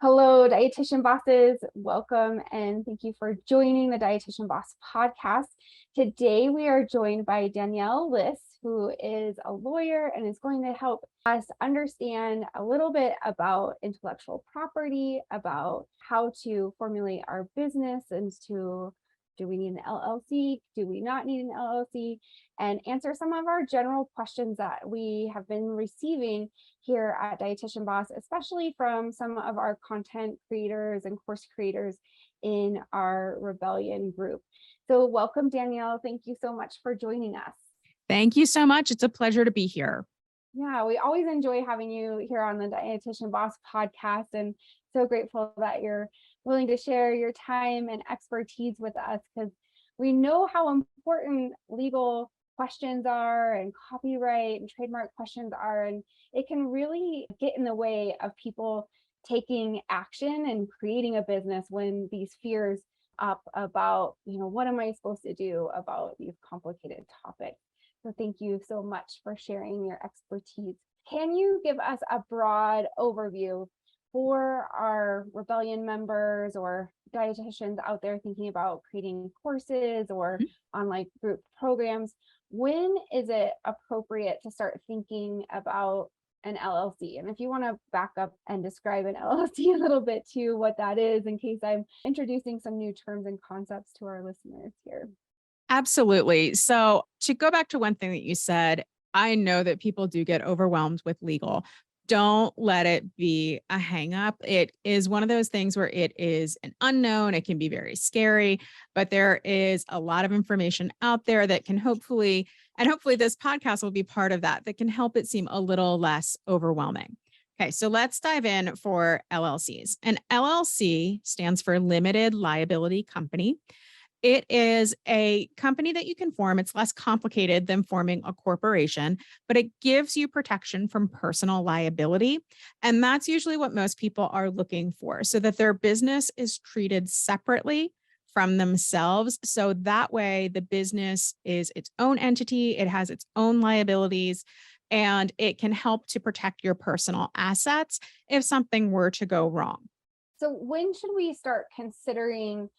Hello, Dietitian Bosses. Welcome and thank you for joining the Dietitian Boss podcast. Today we are joined by Danielle Liss, who is a lawyer and is going to help us understand a little bit about intellectual property, about how to formulate our business, and do we need an LLC? Do we not need an LLC? And answer some of our general questions that we have been receiving here at Dietitian Boss, especially from some of our content creators and course creators in our Rebellion group. So welcome, Danielle. Thank you so much for joining us. Thank you so much. It's a pleasure to be here. Yeah, we always enjoy having you here on the Dietitian Boss podcast, and so grateful that you're willing to share your time and expertise with us, because we know how important legal questions are and copyright and trademark questions are, and it can really get in the way of people taking action and creating a business when these fears up about, what am I supposed to do about these complicated topics. So thank you so much for sharing your expertise. Can you give us a broad overview for our Rebellion members or dietitians out there thinking about creating courses or online group programs? When is it appropriate to start thinking about an LLC? And if you want to back up and describe an LLC a little bit too, what that is, in case I'm introducing some new terms and concepts to our listeners here. Absolutely. So to go back to one thing that you said, I know that people do get overwhelmed with legal. Don't let it be a hang up. It is one of those things where it is an unknown. It can be very scary, but there is a lot of information out there that can hopefully this podcast will be part of that can help it seem a little less overwhelming. Okay, so let's dive in for LLCs. An LLC stands for Limited Liability Company. It is a company that you can form. It's less complicated than forming a corporation, but it gives you protection from personal liability. And that's usually what most people are looking for, so that their business is treated separately from themselves. So that way the business is its own entity. It has its own liabilities, and it can help to protect your personal assets if something were to go wrong. So when should we start considering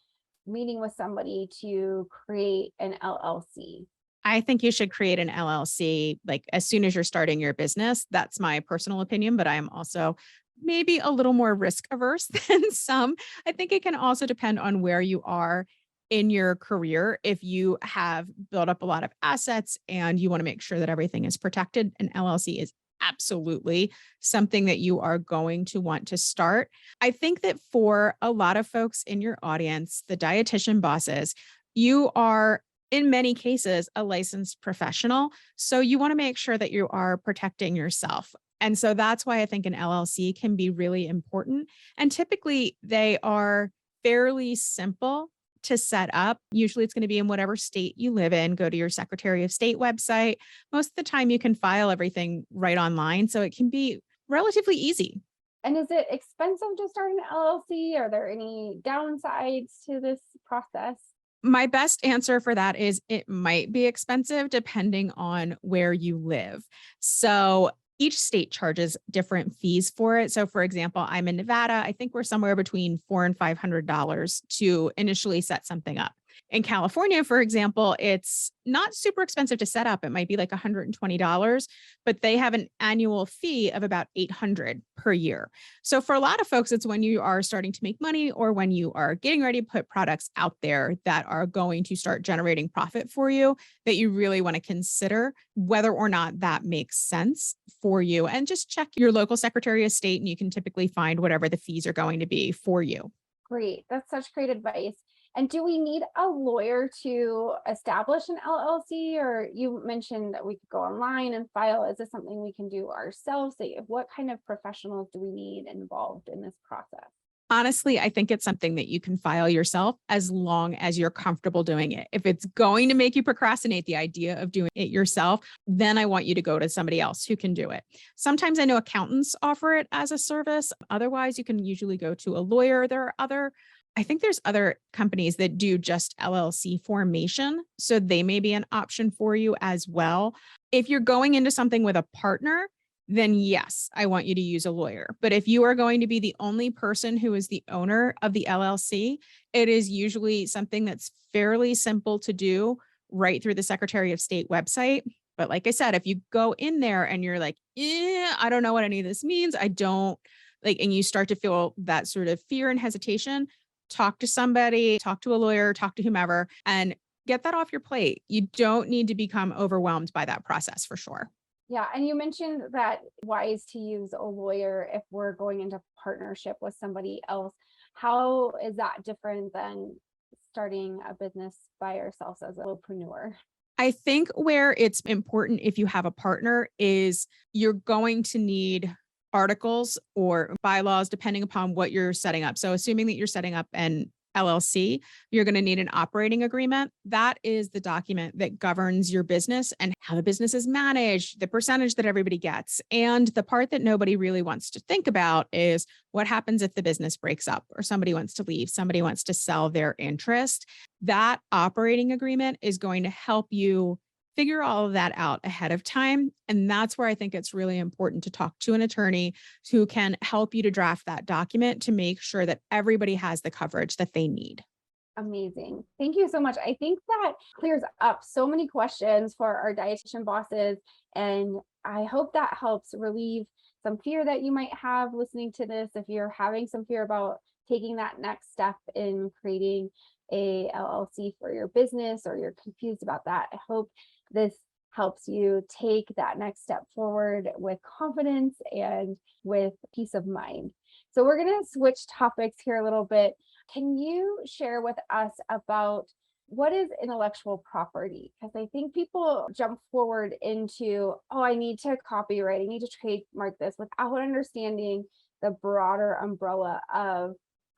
meeting with somebody to create an LLC? I think you should create an LLC like as soon as you're starting your business. That's my personal opinion, but I am also maybe a little more risk averse than some. I think it can also depend on where you are in your career. If you have built up a lot of assets and you want to make sure that everything is protected, an LLC is absolutely something that you are going to want to start. I think that for a lot of folks in your audience, the dietitian bosses, you are in many cases a licensed professional. So you want to make sure that you are protecting yourself. And so that's why I think an LLC can be really important. And typically they are fairly simple to set up. Usually it's going to be in whatever state you live in. Go to your Secretary of State website. Most of the time you can file everything right online. So it can be relatively easy. And is it expensive to start an LLC? Are there any downsides to this process? My best answer for that is it might be expensive depending on where you live. So each state charges different fees for it. So for example, I'm in Nevada. I think we're somewhere between $400 and $500 to initially set something up. In California, for example, it's not super expensive to set up. It might be like $120, but they have an annual fee of about $800 per year. So for a lot of folks, it's when you are starting to make money or when you are getting ready to put products out there that are going to start generating profit for you, that you really want to consider whether or not that makes sense for you. And just check your local Secretary of State, and you can typically find whatever the fees are going to be for you. Great. That's such great advice. And do we need a lawyer to establish an LLC? Or you mentioned that we could go online and file. Is this something we can do ourselves? What kind of professionals do we need involved in this process? Honestly, I think it's something that you can file yourself as long as you're comfortable doing it. If it's going to make you procrastinate the idea of doing it yourself, then I want you to go to somebody else who can do it. Sometimes I know accountants offer it as a service. Otherwise, you can usually go to a lawyer. I think there's other companies that do just LLC formation. So they may be an option for you as well. If you're going into something with a partner, then yes, I want you to use a lawyer. But if you are going to be the only person who is the owner of the LLC, it is usually something that's fairly simple to do right through the Secretary of State website. But like I said, if you go in there and you're like, I don't know what any of this means, I don't like, and you start to feel that sort of fear and hesitation, talk to somebody, talk to a lawyer, talk to whomever, and get that off your plate. You don't need to become overwhelmed by that process for sure. Yeah. And you mentioned that wise to use a lawyer if we're going into partnership with somebody else. How is that different than starting a business by ourselves as a solopreneur? I think where it's important if you have a partner is you're going to need articles or bylaws depending upon what you're setting up. So assuming that you're setting up an LLC, you're going to need an operating agreement. That is the document that governs your business and how the business is managed, the percentage that everybody gets. And the part that nobody really wants to think about is what happens if the business breaks up or somebody wants to leave, somebody wants to sell their interest. That operating agreement is going to help you figure all of that out ahead of time. And that's where I think it's really important to talk to an attorney who can help you to draft that document to make sure that everybody has the coverage that they need. Amazing. Thank you so much. I think that clears up so many questions for our dietitian bosses. And I hope that helps relieve some fear that you might have listening to this. If you're having some fear about taking that next step in creating a LLC for your business, or you're confused about that, I hope this helps you take that next step forward with confidence and with peace of mind. So we're going to switch topics here a little bit. Can you share with us about what is intellectual property? Because I think people jump forward into, oh, I need to copyright, I need to trademark this, without understanding the broader umbrella of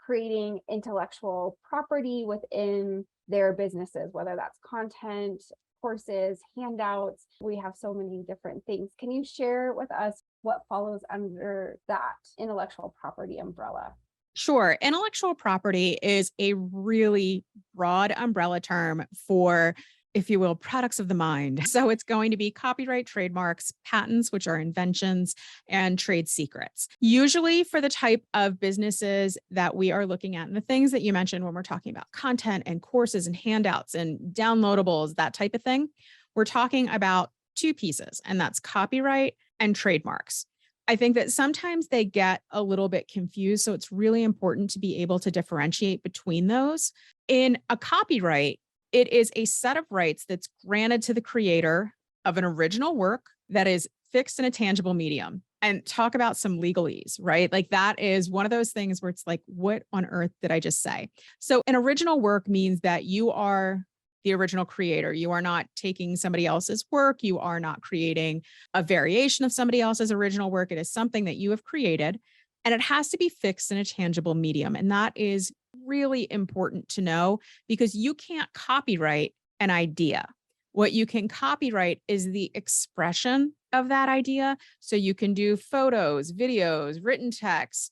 creating intellectual property within their businesses, whether that's content, courses, handouts. We have so many different things. Can you share with us what follows under that intellectual property umbrella? Sure. Intellectual property is a really broad umbrella term for, if you will, products of the mind. So it's going to be copyright, trademarks, patents, which are inventions, and trade secrets. Usually for the type of businesses that we are looking at, and the things that you mentioned when we're talking about content and courses and handouts and downloadables, that type of thing, we're talking about two pieces, and that's copyright and trademarks. I think that sometimes they get a little bit confused. So it's really important to be able to differentiate between those. In a copyright, it is a set of rights that's granted to the creator of an original work that is fixed in a tangible medium. And talk about some legalese, right? Like that is one of those things where it's like, what on earth did I just say? So an original work means that you are the original creator. You are not taking somebody else's work. You are not creating a variation of somebody else's original work. It is something that you have created, and it has to be fixed in a tangible medium. And that is really important to know, because you can't copyright an idea. What you can copyright is the expression of that idea. So you can do photos, videos, written text,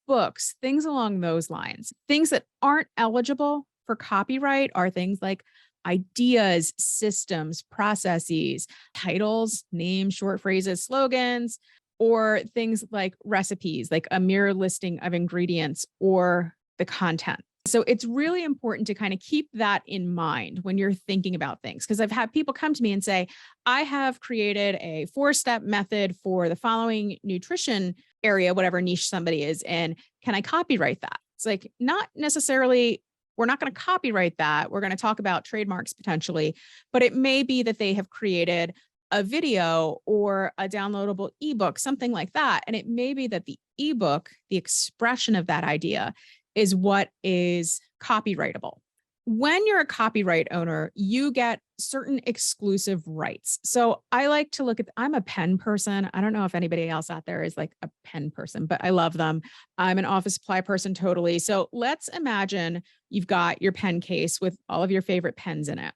books, things along those lines. Things that aren't eligible for copyright are things like ideas, systems, processes, titles, names, short phrases, slogans, or things like recipes, like a mere listing of ingredients or the content. So it's really important to kind of keep that in mind when you're thinking about things. Because I've had people come to me and say, I have created a 4-step method for the following nutrition area, whatever niche somebody is in. Can I copyright that? It's like, not necessarily. We're not going to copyright that. We're going to talk about trademarks potentially, but it may be that they have created a video or a downloadable ebook, something like that. And it may be that the ebook, the expression of that idea, is what is copyrightable. When you're a copyright owner, you get certain exclusive rights. So I like to look at, I'm a pen person. I don't know if anybody else out there is like a pen person, but I love them. I'm an office supply person totally. So let's imagine you've got your pen case with all of your favorite pens in it.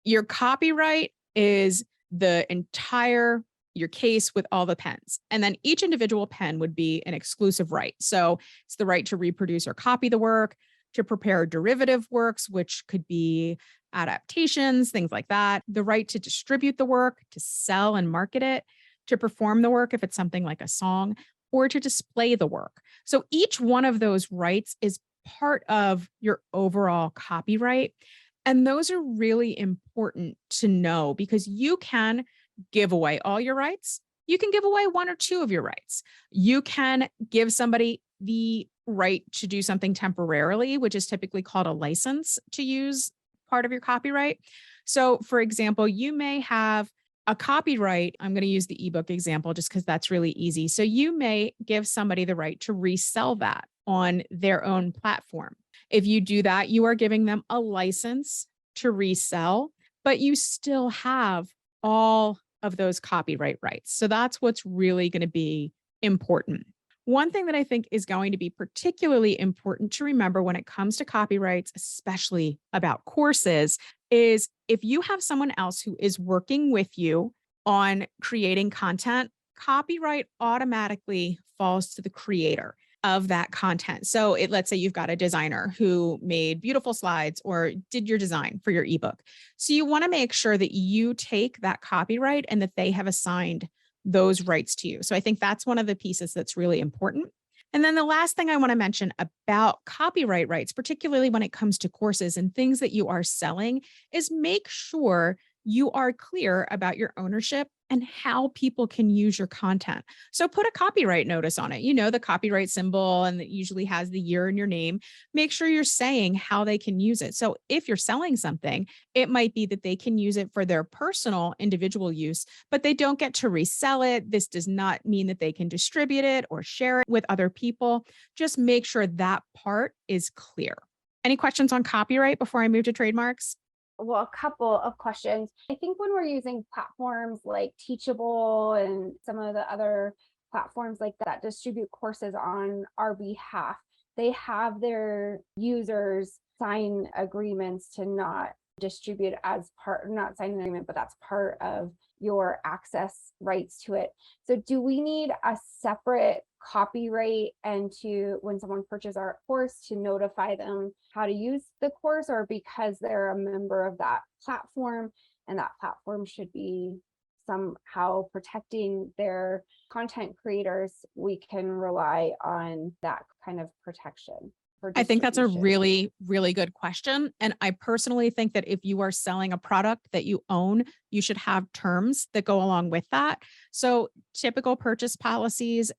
Your copyright is your case with all the pens. And then each individual pen would be an exclusive right. So it's the right to reproduce or copy the work, to prepare derivative works, which could be adaptations, things like that, the right to distribute the work, to sell and market it, to perform the work, if it's something like a song, or to display the work. So each one of those rights is part of your overall copyright. And those are really important to know because you can give away all your rights. You can give away one or two of your rights. You can give somebody the right to do something temporarily, which is typically called a license to use part of your copyright. So, for example, you may have a copyright. I'm going to use the ebook example just because that's really easy. So, you may give somebody the right to resell that on their own platform. If you do that, you are giving them a license to resell, but you still have all of those copyright rights. So that's what's really going to be important. One thing that I think is going to be particularly important to remember when it comes to copyrights, especially about courses, is if you have someone else who is working with you on creating content, copyright automatically falls to the creator of that content. So let's say you've got a designer who made beautiful slides or did your design for your ebook. So you want to make sure that you take that copyright and that they have assigned those rights to you. So I think that's one of the pieces that's really important. And then the last thing I want to mention about copyright rights, particularly when it comes to courses and things that you are selling, is make sure you are clear about your ownership and how people can use your content. So put a copyright notice on it, the copyright symbol, and it usually has the year in your name. Make sure you're saying how they can use it. So if you're selling something, it might be that they can use it for their personal individual use, but they don't get to resell it. This does not mean that they can distribute it or share it with other people. Just make sure that part is clear. Any questions on copyright before I move to trademarks? Well, a couple of questions. I think when we're using platforms like Teachable and some of the other platforms like that distribute courses on our behalf, they have their users sign agreements to not distribute as part, not sign an agreement, but that's part of your access rights to it. So do we need a separate copyright and to when someone purchases our course to notify them how to use the course, or because they're a member of that platform and that platform should be somehow protecting their content creators, we can rely on that kind of protection? I think that's a really, really good question. And I personally think that if you are selling a product that you own, you should have terms that go along with that. So typical purchase policies,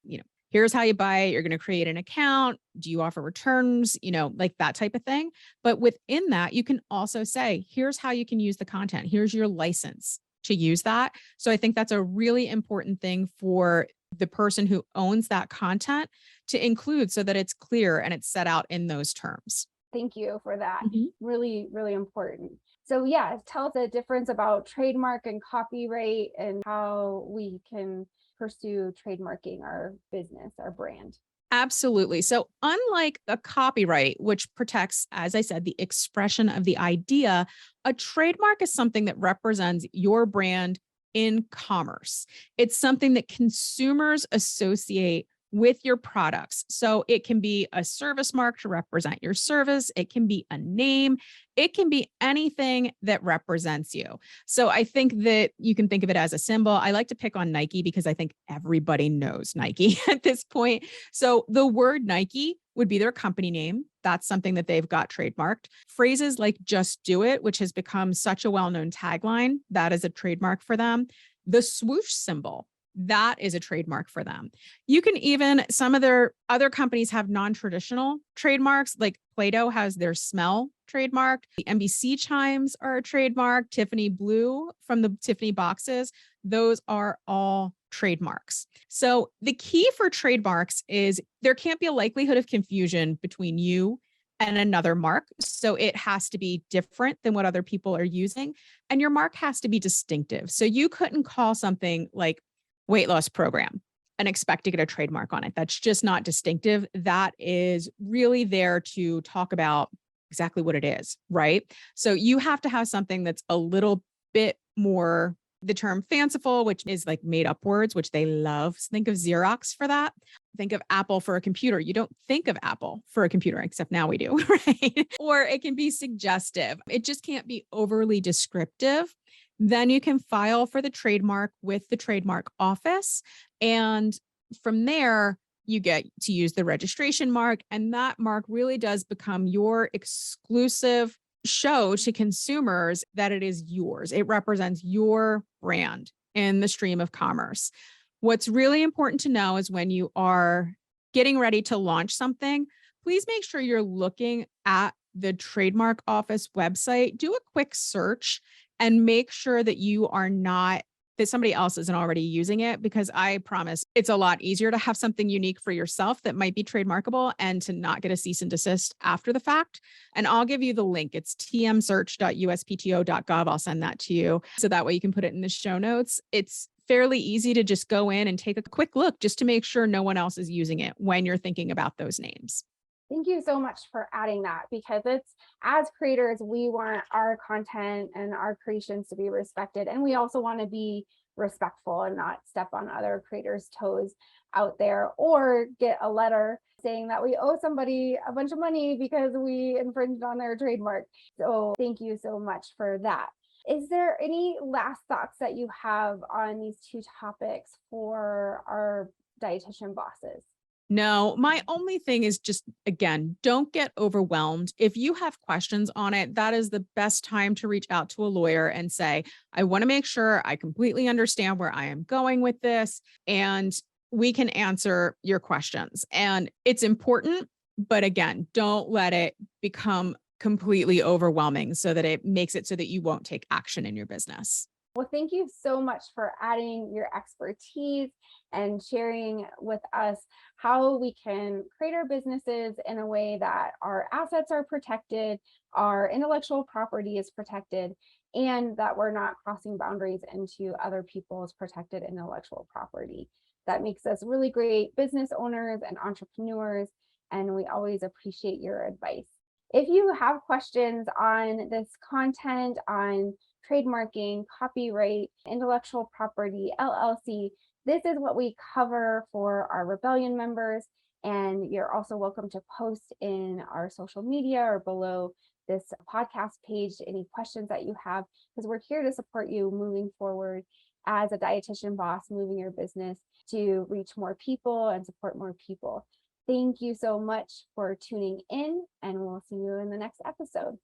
here's how you buy it. You're going to create an account. Do you offer returns? Like that type of thing. But within that, you can also say, here's how you can use the content. Here's your license to use that. So I think that's a really important thing for the person who owns that content to include so that it's clear and it's set out in those terms. Thank you for that. Really, really important. So yeah, tell us the difference about trademark and copyright and how we can pursue trademarking our business, our brand. Absolutely. So unlike a copyright, which protects, as I said, the expression of the idea, a trademark is something that represents your brand in commerce. It's something that consumers associate with your products. So it can be a service mark to represent your service. It can be a name. It can be anything that represents you. So I think that you can think of it as a symbol. I like to pick on Nike because I think everybody knows Nike at this point. So the word Nike would be their company name. That's something that they've got trademarked. Phrases like just do it, which has become such a well-known tagline, that is a trademark for them. The swoosh symbol, that is a trademark for them. You can even, some of their other companies have non-traditional trademarks, like Play-Doh has their smell trademarked. The NBC chimes are a trademark. Tiffany Blue from the Tiffany boxes, those are all trademarks. So the key for trademarks is there can't be a likelihood of confusion between you and another mark. So it has to be different than what other people are using. And your mark has to be distinctive. So you couldn't call something like weight loss program and expect to get a trademark on it. That's just not distinctive. That is really there to talk about exactly what it is, right? So you have to have something that's a little bit more, the term fanciful, which is like made up words, which they love. So think of Xerox for that. Think of Apple for a computer. You don't think of Apple for a computer, except now we do, right? Or it can be suggestive. It just can't be overly descriptive. Then you can file for the trademark with the trademark office. And from there, you get to use the registration mark. And that mark really does become your exclusive show to consumers that it is yours. It represents your brand in the stream of commerce. What's really important to know is when you are getting ready to launch something, please make sure you're looking at the trademark office website. Do a quick search and make sure that you are not, that somebody else isn't already using it, because I promise it's a lot easier to have something unique for yourself that might be trademarkable and to not get a cease and desist after the fact. And I'll give you the link. It's tmsearch.uspto.gov. I'll send that to you. So that way you can put it in the show notes. It's fairly easy to just go in and take a quick look just to make sure no one else is using it when you're thinking about those names. Thank you so much for adding that, because it's, as creators, we want our content and our creations to be respected. And we also want to be respectful and not step on other creators' toes out there, or get a letter saying that we owe somebody a bunch of money because we infringed on their trademark. So thank you so much for that. Is there any last thoughts that you have on these two topics for our dietitian bosses? No, my only thing is just, again, don't get overwhelmed. If you have questions on it, that is the best time to reach out to a lawyer and say, I want to make sure I completely understand where I am going with this, and we can answer your questions. And it's important, but again, don't let it become completely overwhelming so that it makes it so that you won't take action in your business. Well, thank you so much for adding your expertise and sharing with us how we can create our businesses in a way that our assets are protected, our intellectual property is protected, and that we're not crossing boundaries into other people's protected intellectual property. That makes us really great business owners and entrepreneurs, and we always appreciate your advice. If you have questions on this content, on trademarking, copyright, intellectual property, LLC, this is what we cover for our Rebellion members. And you're also welcome to post in our social media or below this podcast page any questions that you have, because we're here to support you moving forward as a dietitian boss, moving your business to reach more people and support more people. Thank you so much for tuning in, and we'll see you in the next episode.